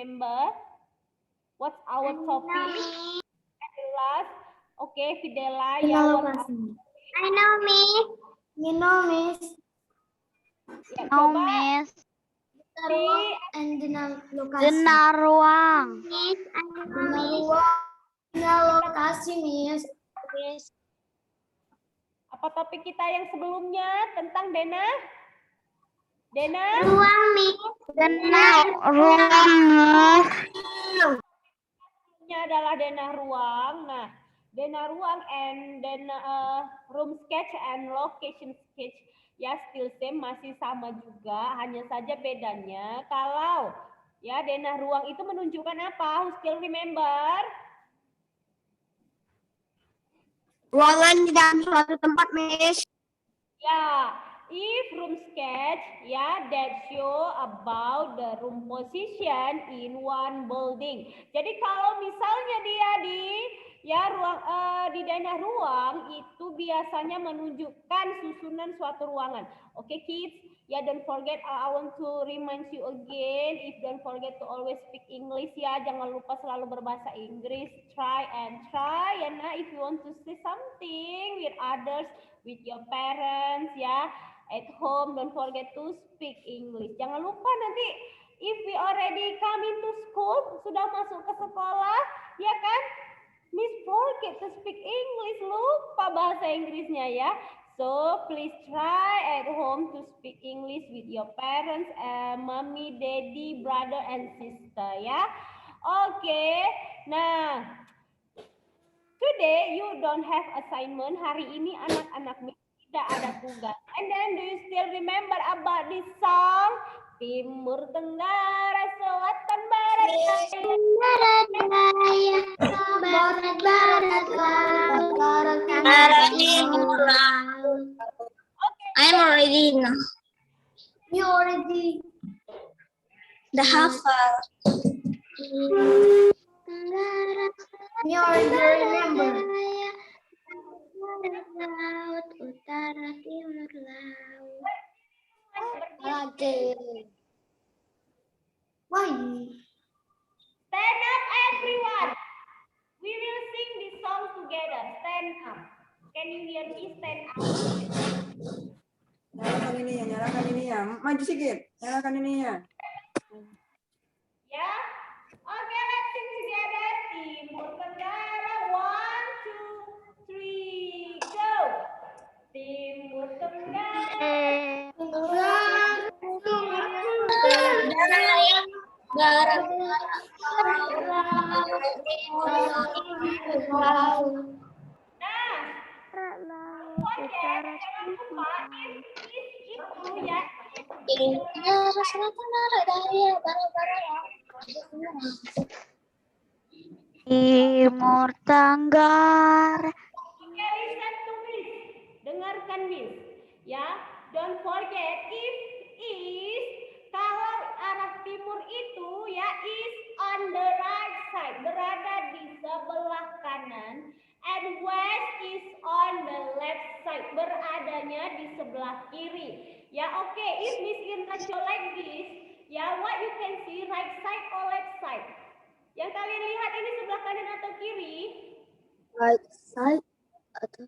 remember what's our topic? Last, okay, Fidela. I know, Miss. You know, Miss. Ya, No, coba Miss. And lokasi. Zona ruang. Lokasi, Miss. apa topik kita yang sebelumnya tentang Dena? Dena? Zona ruang. Ini adalah denah ruang. Nah, denah ruang and room sketch and location sketch ya still same, masih sama juga, hanya saja bedanya kalau ya denah ruang itu menunjukkan apa? Who still remember? Ruangan di dalam suatu tempat, Miss. Ya, if room sketch ya that show about the room position in one building. Jadi kalau misalnya dia di ruang di denah ruang itu biasanya menunjukkan susunan suatu ruangan. Oke, kids, ya don't forget, I want to remind you again, if don't forget to always speak English ya, jangan lupa selalu berbahasa Inggris. Try and try ya. Nah, if you want to say something with others, with your parents ya, at home, don't forget to speak English. Jangan lupa nanti if we already coming to school, sudah masuk ke sekolah, ya kan? Miss forget to speak English, lupa bahasa Inggrisnya ya. So please try at home to speak English with your parents, mommy, daddy, brother, and sister ya. Oke, nah today you don't have assignment. Hari ini anak-anak tidak ada tugas. And then do you still remember about this song? Timur Tenggara, Selatan, Barat, I'm already know. You already the hafal. You already remember. Laut, utara, timur, laut. Why? Stand up, everyone. We will sing this song together. Stand up. Can you hear me? Stand up. Nyalakan ini ya. Maju sedikit. Nyalakan ini ya. Ya. Oke, let's sing together. Timur Tenggara. 1, 2, 3, go. Timur Tenggara. Barat, Timur Tenggara. Listen to Miss. Dengarkan Miss. Ya, don't forget if is, kalau arah timur itu ya is on the right side, berada di sebelah kanan, and west is on the left side, beradanya di sebelah kiri. Ya, oke, if Miss Irna show like this, ya what you can see, right side or left side? Yang kalian lihat ini sebelah kanan atau kiri? right side atau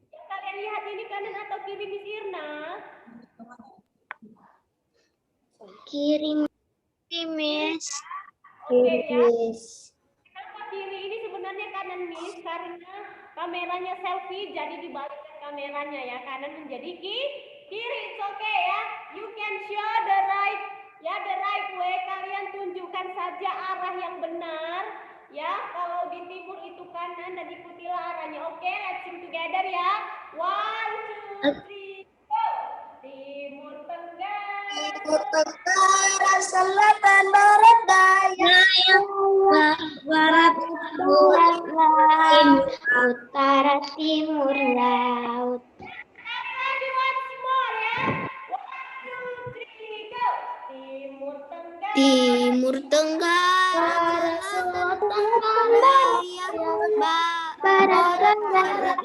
Yang kalian lihat ini kanan atau kiri, Miss Irna? kiri, Miss. Oke ya. Miss. Kenapa kiri ini sebenarnya kanan, Miss? Karena kameranya selfie, jadi dibalikkan kameranya ya. Kanan menjadi kiri. It's okay ya. You can show the right, ya the right way. Kalian tunjukkan saja arah yang benar. Ya, kalau di timur itu kanan dan ikutilah arahnya. Oke, let's sing together ya. 1, 2, 3, go. Timur Tenggara. Timur Tenggara, Selatan, Barat, Daya, Barat, laut, utara, timur, laut. Everybody once more ya. 1, 2, 3, go. Timur Tenggara. Timur Tenggara, Selatan, Barat,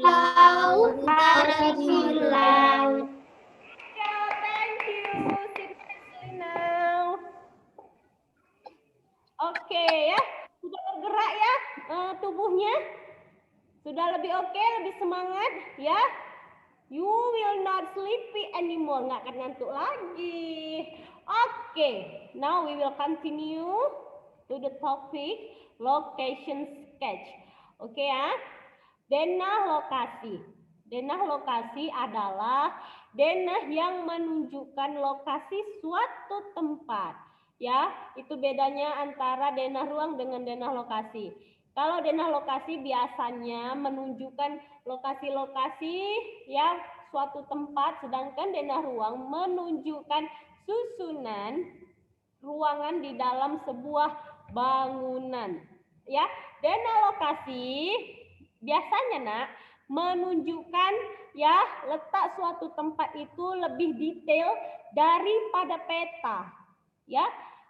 laut, utara, timur, laut. Thank you. Sit nicely now. Oke ya, sudah bergerak ya tubuhnya? Sudah lebih oke, lebih semangat ya? You will not sleepy anymore, nggak akan ngantuk lagi. Oke, now we will continue to the topic location sketch. Oke ya, denah lokasi. Denah lokasi adalah denah yang menunjukkan lokasi suatu tempat. Ya, itu bedanya antara denah ruang dengan denah lokasi. Kalau denah lokasi biasanya menunjukkan lokasi-lokasi ya suatu tempat, sedangkan denah ruang menunjukkan susunan ruangan di dalam sebuah bangunan. Ya, denah lokasi biasanya nak menunjukkan ya letak suatu tempat itu lebih detail daripada peta. Ya,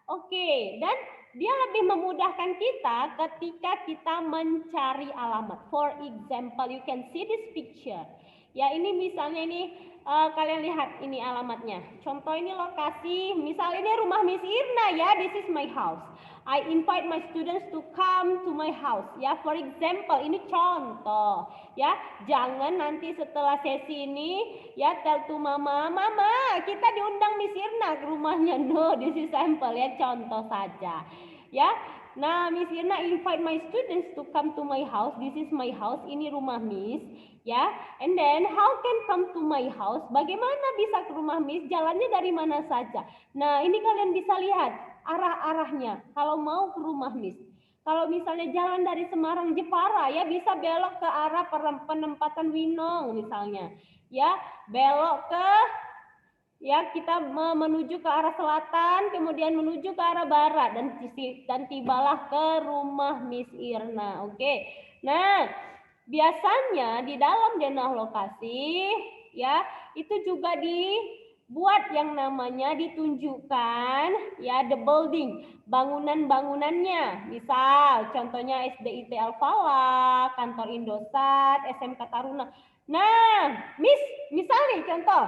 oke. Dan dia lebih memudahkan kita ketika kita mencari alamat. For example, you can see this picture. Ya, ini misalnya ini kalian lihat ini alamatnya. Contoh ini lokasi, misal ini rumah Miss Irna ya, this is my house. I invite my students to come to my house. Ya, for example, ini contoh. Ya, jangan nanti setelah sesi ini ya tell to mama, mama kita diundang Miss Irna ke rumahnya. No, this is sample ya, contoh saja. Ya, nah Miss Irna invite my students to come to my house. This is my house. Ini rumah Miss. Ya, and then how can come to my house? Bagaimana bisa ke rumah Miss? Jalannya dari mana saja? Nah, ini kalian bisa lihat arah-arahnya kalau mau ke rumah Miss. Kalau misalnya jalan dari Semarang Jepara ya bisa belok ke arah penempatan Winong misalnya. Ya, belok ke ya kita menuju ke arah selatan, kemudian menuju ke arah barat dan tibalah ke rumah Miss Irna. Oke. Nah, biasanya di dalam denah lokasi ya itu juga dibuat yang namanya ditunjukkan ya the building, bangunan-bangunannya. Misal contohnya SDIT Al-Falah, kantor Indosat, SMK Taruna. Nah, Miss, misal nih contoh.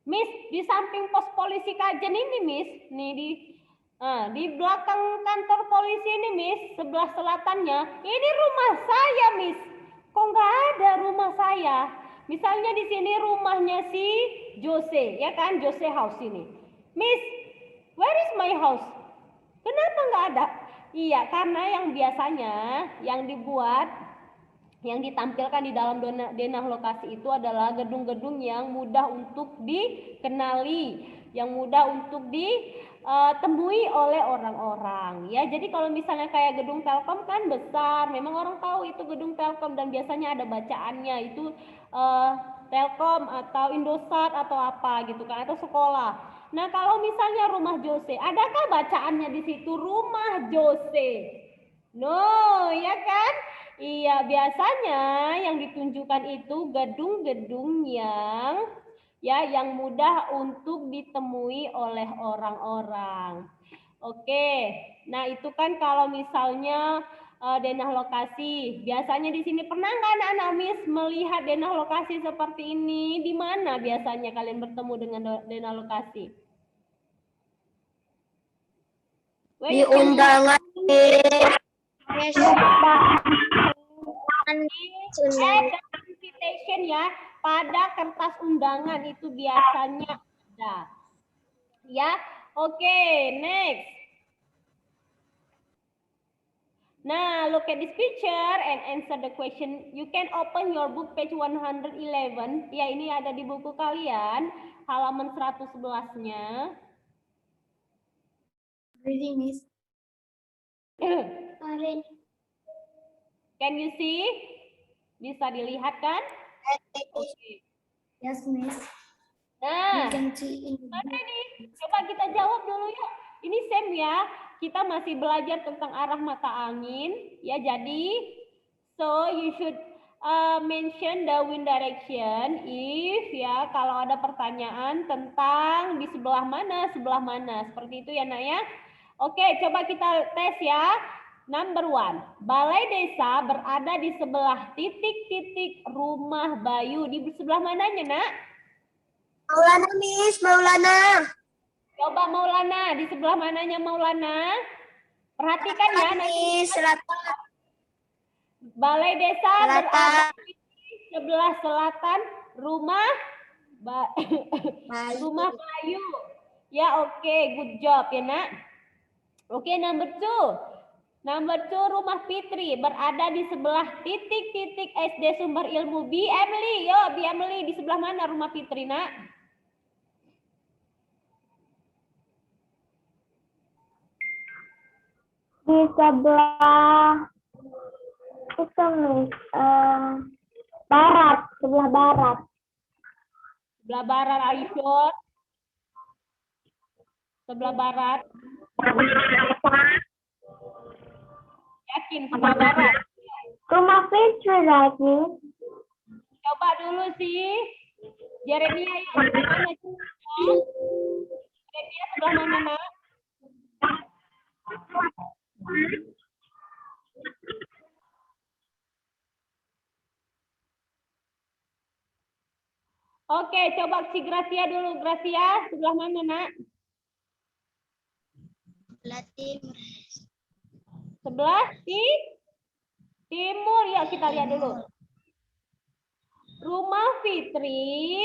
Miss, di samping pos polisi Kajen ini, Miss, nih di belakang kantor polisi ini, Miss, sebelah selatannya, ini rumah saya, Miss. Kok nggak ada rumah saya? Misalnya di sini rumahnya si Jose, ya kan, Jose House ini. Miss, where is my house? Kenapa nggak ada? Iya, karena yang biasanya yang dibuat yang ditampilkan di dalam denah lokasi itu adalah gedung-gedung yang mudah untuk dikenali, yang mudah untuk ditemui oleh orang-orang. Ya, jadi kalau misalnya kayak gedung Telkom kan besar, memang orang tahu itu gedung Telkom dan biasanya ada bacaannya itu Telkom atau Indosat atau apa gitu kan, atau sekolah. Nah, kalau misalnya rumah Jose, adakah bacaannya di situ rumah Jose? No, ya kan? Iya, biasanya yang ditunjukkan itu gedung-gedung yang mudah untuk ditemui oleh orang-orang. Oke. Nah, itu kan kalau misalnya denah lokasi. Biasanya di sini pernah nggak anak-anak Miss melihat denah lokasi seperti ini? Di mana biasanya kalian bertemu dengan denah lokasi? Di undangan Ada invitation ya, pada kertas undangan itu biasanya ada. Ya, oke, next. Nah, look at this picture and answer the question. You can open your book page 111. Ya, ini ada di buku kalian, halaman 111-nya. Reading, Miss. Can you see? Bisa dilihat kan? Okay. Yes, Miss. Nah, You can see in the mana nih? Coba kita jawab dulu ya. Ini Sam ya. Kita masih belajar tentang arah mata angin. Ya, jadi so you should mention the wind direction if ya kalau ada pertanyaan tentang di sebelah mana. Seperti itu ya, Nak ya. Oke, coba kita tes ya. Number 1, balai desa berada di sebelah titik-titik rumah Bayu. Di sebelah mananya, Nak? Maulana, Miss, Maulana. Coba Maulana, di sebelah mananya Maulana? Perhatikan ya, nanti Selatan. Balai Desa berada Selatan. di sebelah selatan rumah Bayu. rumah Bayu. Ya, oke, good job ya, Nak. Oke, number two. Number two, rumah Fitri berada di sebelah titik-titik SD Sumber Ilmu. Bi Emily, yo, Bi Emily, di sebelah mana rumah Fitri, Nak? Di sebelah itu Miss, barat, sebelah barat. Sebelah barat, are you sure? Sebelah barat. Yakin sebelah barat? Rumah Fitri lagi. Coba dulu sih. Jeremia, ya, sebelah mana? Jeremia sebelah mana, Nak? Oke, coba si Gracia dulu. Gracia, sebelah mana, Nak? Sebelah timur. Ya, kita lihat dulu. Rumah Fitri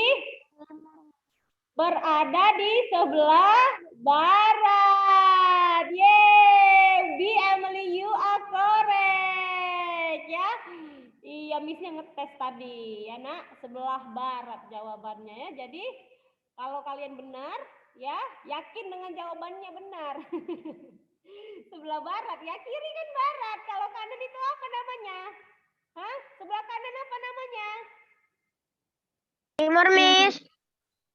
berada di sebelah barat. Yeay, B Emily, you are correct. Ya, iya, Missnya ngetes tadi, ya Nak. Sebelah barat jawabannya ya. Jadi kalau kalian benar, ya yakin dengan jawabannya benar. Sebelah barat ya, kiri kan barat. Kalau kanan itu apa namanya? Hah? Sebelah kanan apa namanya? Timur, Miss.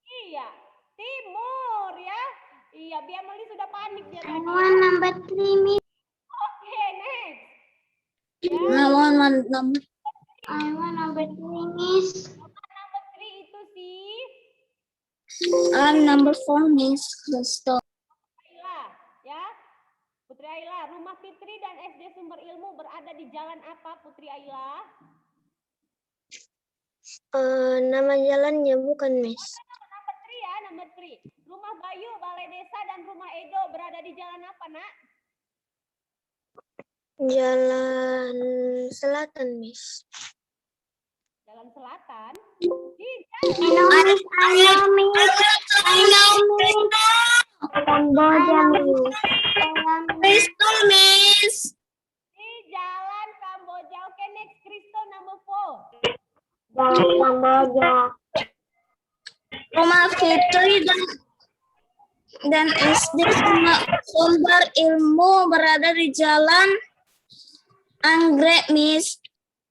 Iya, timur ya. Iya, Bi Emily sudah panik dia tadi. Number 3, Miss. Oke, next. I want number. I want number 3, Miss. Number 3 itu sih I'm number 4, Miss. Let's stop. Aila, ya. Putri Aila, rumah Fitri dan SD Sumber Ilmu berada di jalan apa, Putri Aila? Nama jalannya bukan, Miss. Number 3 ya, number 3. Rumah Bayu, Balai Desa dan rumah Edo berada di jalan apa, Nak? Jalan selatan, Miss. Jalan selatan. I know, Miss. Kamboja, Miss. Crystal, Miss. Di jalan Kamboja. Oke, next, Crystal number 4. Jalan Kamboja. Rumah Fitri dan SD Sumber Ilmu berada di Jalan Anggrek, Miss.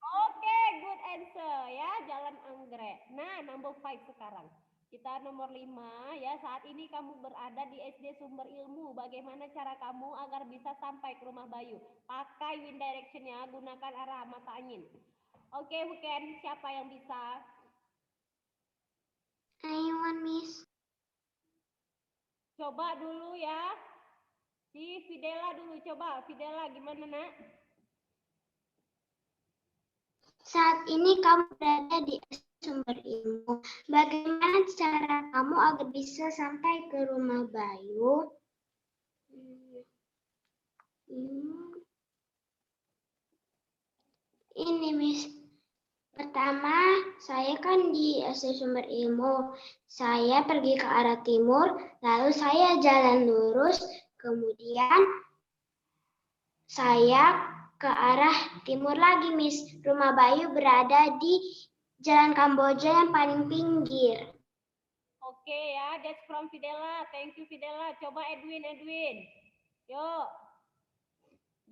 Oke, good answer ya, Jalan Anggrek. Nah, number 5 sekarang. Kita nomor 5 ya. Saat ini kamu berada di SD Sumber Ilmu. Bagaimana cara kamu agar bisa sampai ke rumah Bayu? Pakai wind direction ya, gunakan arah mata angin. Oke, bukan siapa yang bisa? I want, Miss. Coba dulu ya. Si Fidela dulu, coba. Fidela gimana, Nak? Saat ini kamu berada di Sumber Ilmu. Bagaimana cara kamu agar bisa sampai ke rumah Bayu? Ini, Miss. Pertama, saya kan di SD Sumber Ilmu. Saya pergi ke arah timur, lalu saya jalan lurus, kemudian saya ke arah timur lagi, Miss. Rumah Bayu berada di Jalan Kamboja yang paling pinggir. Oke ya, that's from Fidela. Thank you, Fidela. Coba Edwin. Yuk.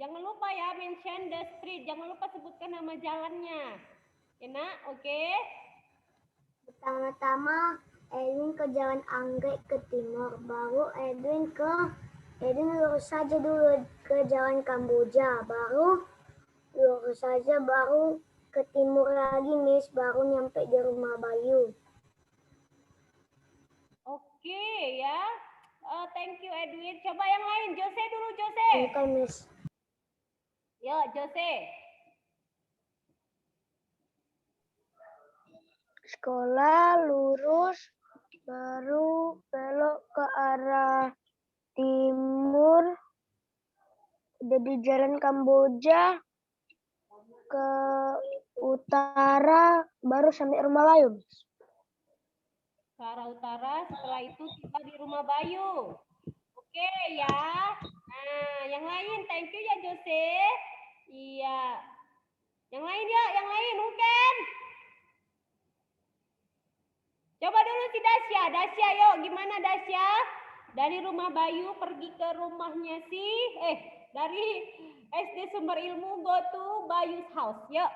Jangan lupa ya, mention the street. Jangan lupa sebutkan nama jalannya. Ya, Nak? Oke. Pertama-tama Edwin ke Jalan Anggrek ke timur, baru Edwin lurus saja dulu ke Jalan Kamboja, baru lurus saja, baru ke timur lagi, Miss, baru nyampe di rumah Bayu. Oke ya. Thank you, Edwin. Coba yang lain. Jose dulu, Jose. Oke, Miss. Yuk, Jose. Sekolah lurus, baru belok ke arah timur, Dari Jalan Kamboja ke utara baru sampai Rumah Bayu. Ke arah utara, setelah itu tiba di Rumah Bayu. Oke ya. Nah, yang lain, thank you ya Jose. Iya. Yang lain ya, yang lain mungkin. Coba dulu si Dasya. Dasya yuk, gimana Dasya? Dari Rumah Bayu pergi ke rumahnya dari SD Sumber Ilmu go to Bayu's house. Yuk.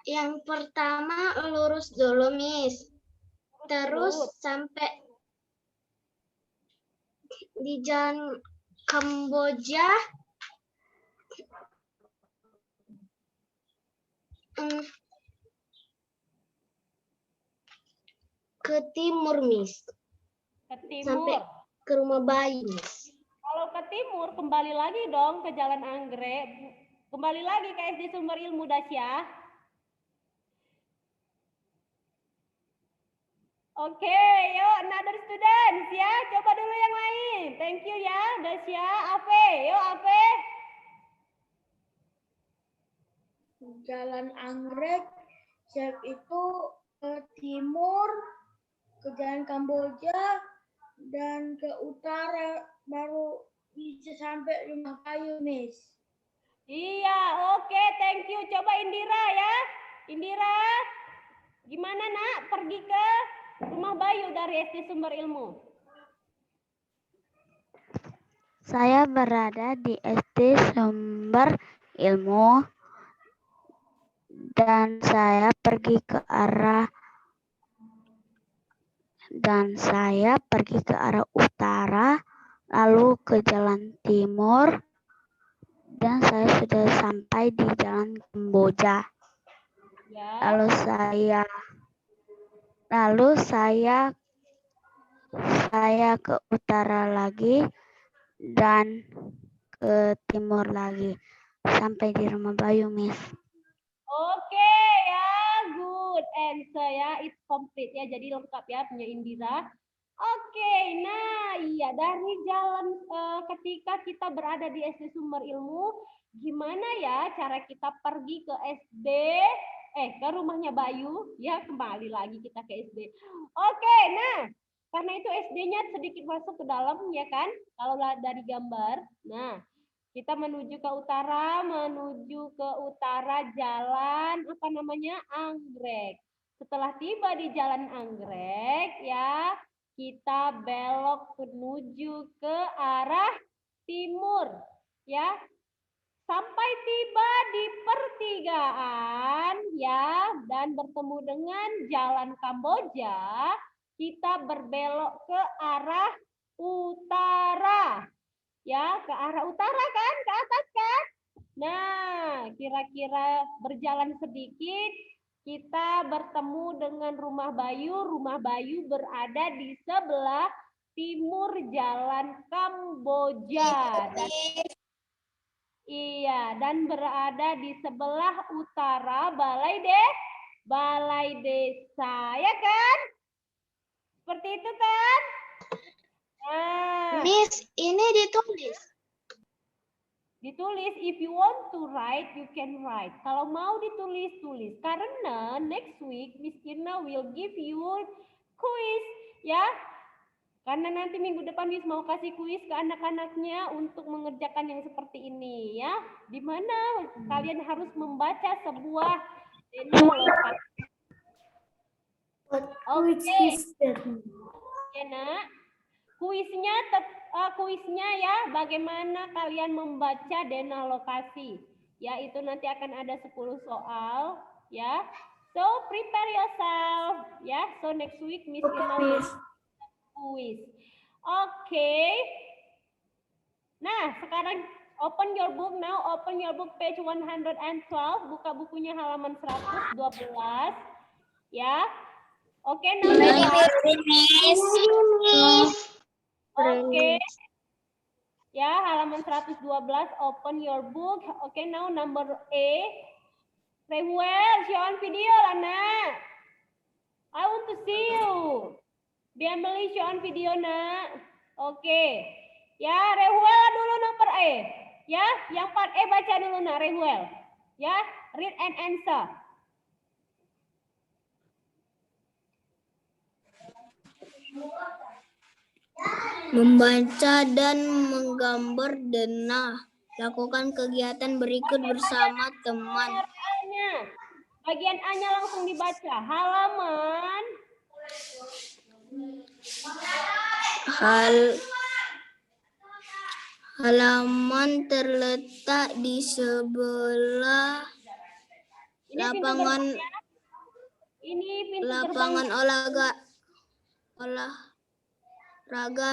Yang pertama lurus dulu, Miss. Terus sampai di Jalan Kamboja ke timur, Miss. Ke timur. Sampai ke Rumah Bayu, Miss. Kalau ke timur, kembali lagi dong ke Jalan Anggrek. Kembali lagi ke SD Sumber Ilmu Dasya. Oke, yuk another students ya. Coba dulu yang lain. Thank you ya, Dasya. Afe, yuk Afe. Jalan Anggrek, itu ke timur, ke Jalan Kamboja, dan ke utara baru bisa sampai Rumah Bayu, Miss. Iya, oke, thank you. Coba Indira ya. Indira, gimana nak pergi ke Rumah Bayu dari SD Sumber Ilmu? Saya berada di SD Sumber Ilmu dan saya pergi ke arah utara, lalu ke jalan timur, dan saya sudah sampai di Jalan Kamboja. Ya. Lalu saya ke utara lagi dan ke timur lagi sampai di Rumah Bayu, Miss. Oke ya, good answer ya, it's complete ya, jadi lengkap ya punya Indira. Oke, nah iya dari jalan ketika kita berada di SD Sumber Ilmu, gimana ya cara kita pergi ke ke rumahnya Bayu, ya kembali lagi kita ke SD. Oke, nah karena itu SD-nya sedikit masuk ke dalam ya kan, kalau dari gambar. Nah, kita menuju ke utara jalan Anggrek. Setelah tiba di Jalan Anggrek ya, kita belok menuju ke arah timur ya. Sampai tiba di pertigaan ya dan bertemu dengan Jalan Kamboja, kita berbelok ke arah utara. Ya, ke arah utara kan, ke atas kan? Nah, kira-kira berjalan sedikit, kita bertemu dengan Rumah Bayu. Rumah Bayu berada di sebelah timur Jalan Kamboja. Dan berada di sebelah utara Balai Desa, ya kan? Seperti itu kan? Nah, Miss, ini ditulis. Ditulis, if you want to write, you can write. Kalau mau ditulis, tulis. Karena next week, Miss Irna will give you quiz, ya. Karena nanti minggu depan Miss mau kasih kuis ke anak-anaknya untuk mengerjakan yang seperti ini ya. Di mana kalian harus membaca sebuah lokasi. Oke. Ya, Nak. Kuisnya ya bagaimana kalian membaca denalokasi. Ya, itu nanti akan ada 10 soal ya. So, prepare yourself ya. So, next week Miss Irna will quiz. Oke. Nah, sekarang open your book now. Open your book page 112. Buka bukunya halaman 112. Ya. Oke, now. Oke. Ya, halaman 112, open your book. Okay, now number A. Rehuel, show on video lah, nak. I want to see you. Biameli, show on video, nak. Oke. Ya, Rehuel dulu nomor E. Ya, yang part E baca dulu, nak, Rehuel. Ya, read and answer. Membaca dan menggambar denah. Lakukan kegiatan berikut bersama teman. Bagian A-nya langsung dibaca. Halaman. Halaman terletak di sebelah lapangan olahraga,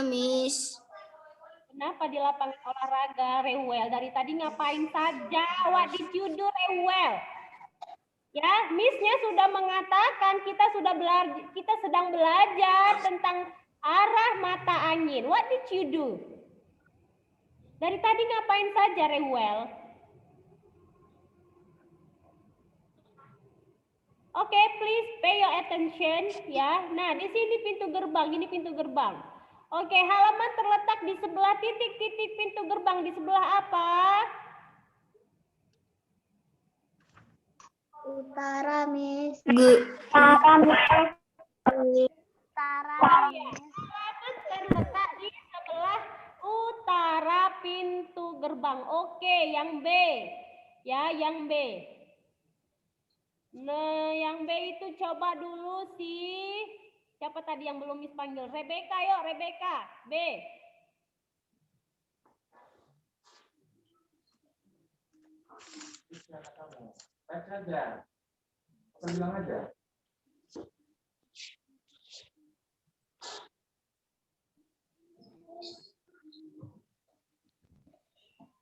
Miss. Kenapa di lapangan olahraga, Rewel? Dari tadi ngapain saja? What did you do, Rewel? Ya, Miss-nya sudah mengatakan kita sedang belajar tentang arah mata angin. What did you do? Dari tadi ngapain saja, Rewel? Oke, please pay your attention ya. Nah, di sini pintu gerbang, ini pintu gerbang. Oke, halaman terletak di sebelah titik-titik pintu gerbang. Di sebelah apa? Utara, Miss. Halaman terletak di sebelah utara pintu gerbang. Oke, yang B. Ya, yang B. Nah, yang B itu coba dulu sih. Siapa tadi yang belum Miss panggil? Rebecca, yuk Rebecca. B. Baca aja. Bilang aja.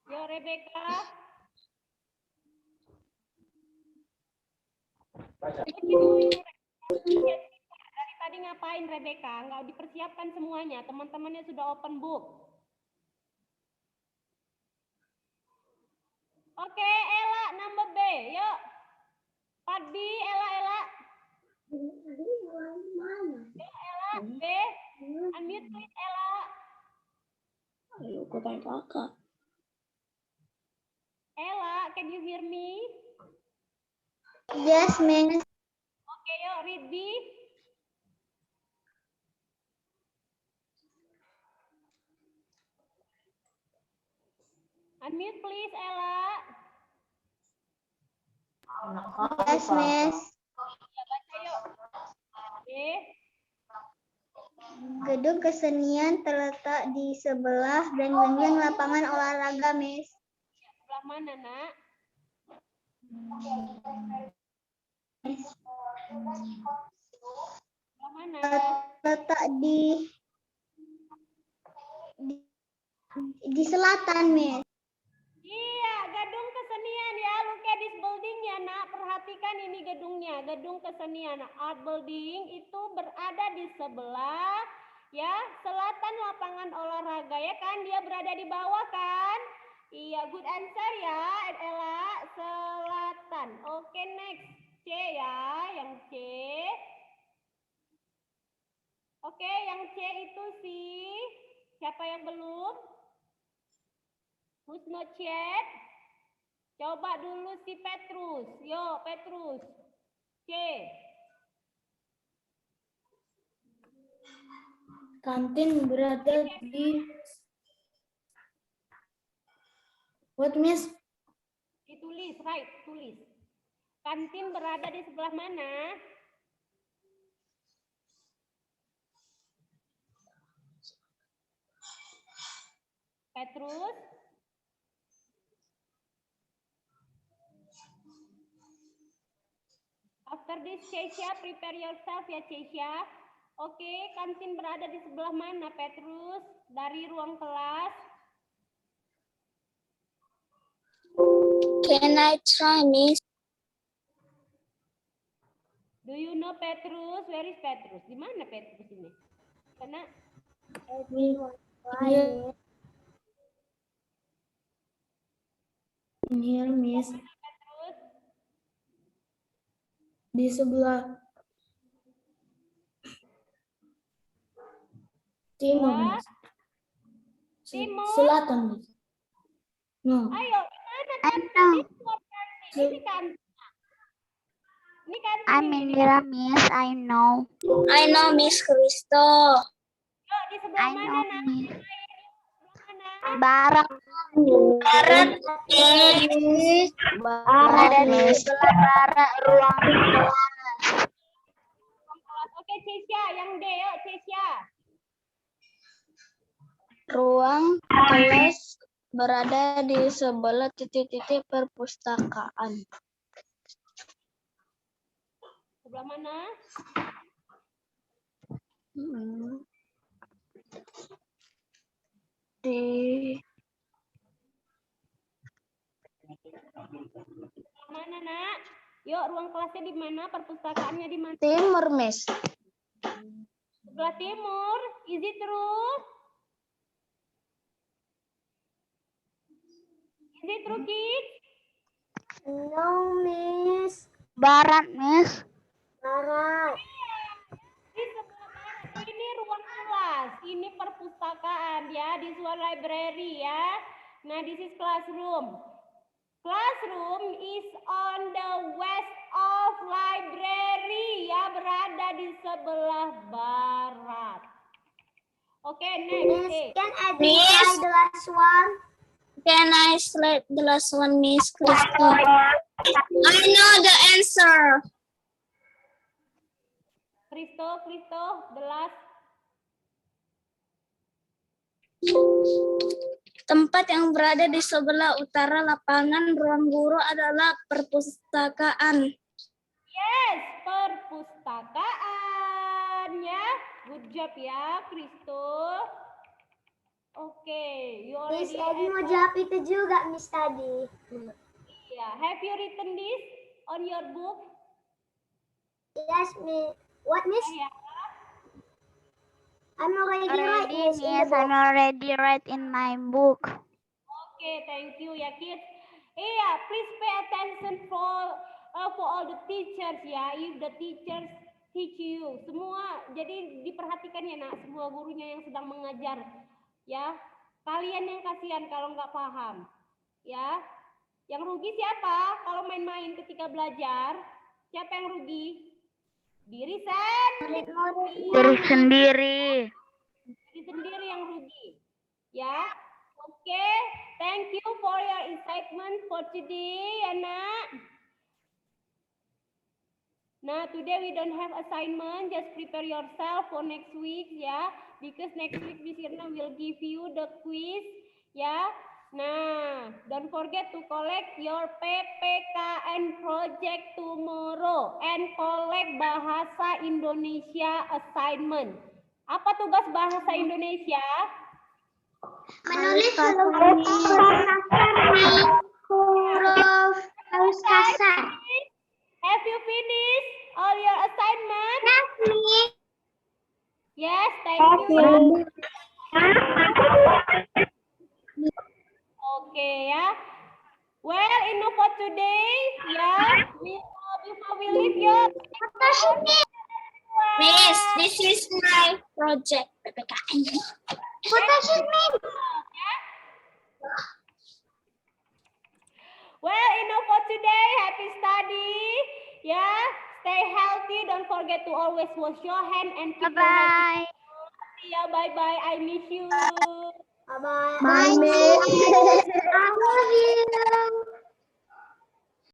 Yo Rebecca. Baca. Dari tadi ngapain Rebecca? Nggak dipersiapkan semuanya. Teman-temannya sudah open book. Oke, Ella number B. Yuk. Part B, Ella. Yuk, Ella, B. Unmute please, Ella. Ayo, aku tanya kakak. Ella, can you hear me? Yes, Miss. Oke, yuk read B. Unmute please, Ella. Yes, Miss. Ya, baca yuk. B. Gedung kesenian terletak di sebelah beng-beng lapangan olahraga, Miss. Sebelah mana, nak? Sebelah mana? Terletak di selatan, Miss. Iya, gedung kesenian ya. Look at this building ya, nak. Perhatikan ini gedungnya. Gedung kesenian. Art building itu berada di sebelah ya selatan lapangan olahraga ya kan. Dia berada di bawah kan. Iya, good answer ya, Ella. Selatan. Oke, next. C ya, yang C. Oke, yang C itu sih. Siapa yang belum? Who's not yet? Coba dulu si Petrus. Yo, Petrus. C. Kantin berada di What, Miss? Ditulis, right, tulis. Kantin berada di sebelah mana? Petrus. After this, Cecia, prepare yourself ya, Cecia. Oke, kantin berada di sebelah mana, Petrus? Dari ruang kelas. Can I try, Miss? Do you know Petrus? Where is Petrus? Di mana Petrus ini? Karena Iya. In here, Miss. Terus Di sebelah timur, Sebelah Miss. timur. Selatan, Miss. No. Ayo, gimana I kan? know. Ini keluar kantin. Ini kan. Ini kantin I'm ini. Indira, Miss. I know. I know, Miss Kristo. Yuk, di sebelah I mana, know, Nak? Miss. Sebelah mana? Barat. Barat, Miss. Berada di sebelah barat ruang kelas. Oke, Cecia. Yang D, yuk, Cecia. Ruang kelas berada di sebelah titik-titik perpustakaan. Sebelah mana? Di Sebelah mana, Nak? Yuk, ruang kelasnya di mana? Perpustakaannya di mana? timur, Miss. Sebelah timur. Is it true? Is it true, kids? No, Miss. Barat, Miss. Barat. Di sebelah barat. Ini ruang kelas. Ini perpustakaan ya. This one library ya. Nah, this is classroom. Classroom is on the west of library ya. Berada di sebelah barat. Oke, next. Miss, A. can I try the last one? Can I select the last one, Miss Kristo? I know the answer. Kristo, the last. Tempat yang berada di sebelah utara lapangan ruang guru adalah perpustakaan. Yes, perpustakaan ya. Good job ya, Kristo. Oke, you Miss already Edi mau jawab itu juga, Miss tadi. yeah. Have you written this on your book? Yes, Miss. What, Miss? Yeah. I'm already right, Already, Miss. in the Miss. I'm book. already right in my book. Okay, thank you ya, kids. Yeah, please pay attention for all the teachers ya. If the teachers teach you, semua jadi diperhatikan ya nak, semua gurunya yang sedang mengajar ya. Kalian yang kasihan kalau nggak paham ya. Yang rugi siapa? Kalau main-main ketika belajar, siapa yang rugi? Diri sendiri. Diri sendiri. Diri sendiri yang rugi. Ya. Oke, thank you for your excitement for today, ya nak. Nah, today we don't have assignment. Just prepare yourself for next week, ya. Because next week Miss Irna will give you the quiz, ya. Nah, don't forget to collect your PPKN project tomorrow and collect bahasa Indonesia assignment. Apa tugas bahasa Indonesia? Menulis huruf halus kasar. Have you finished all your assignment? Yes, thank you. Okay, ya. Well, enough for today, ya. Before we leave you, Miss, this is my project PPKN. Well, enough for today. Happy study. Yeah. Stay healthy. Don't forget to always wash your hand and keep your Bye-bye. healthy. Yeah, bye-bye. I miss you. Bye-bye. Bye, Miss. I love you.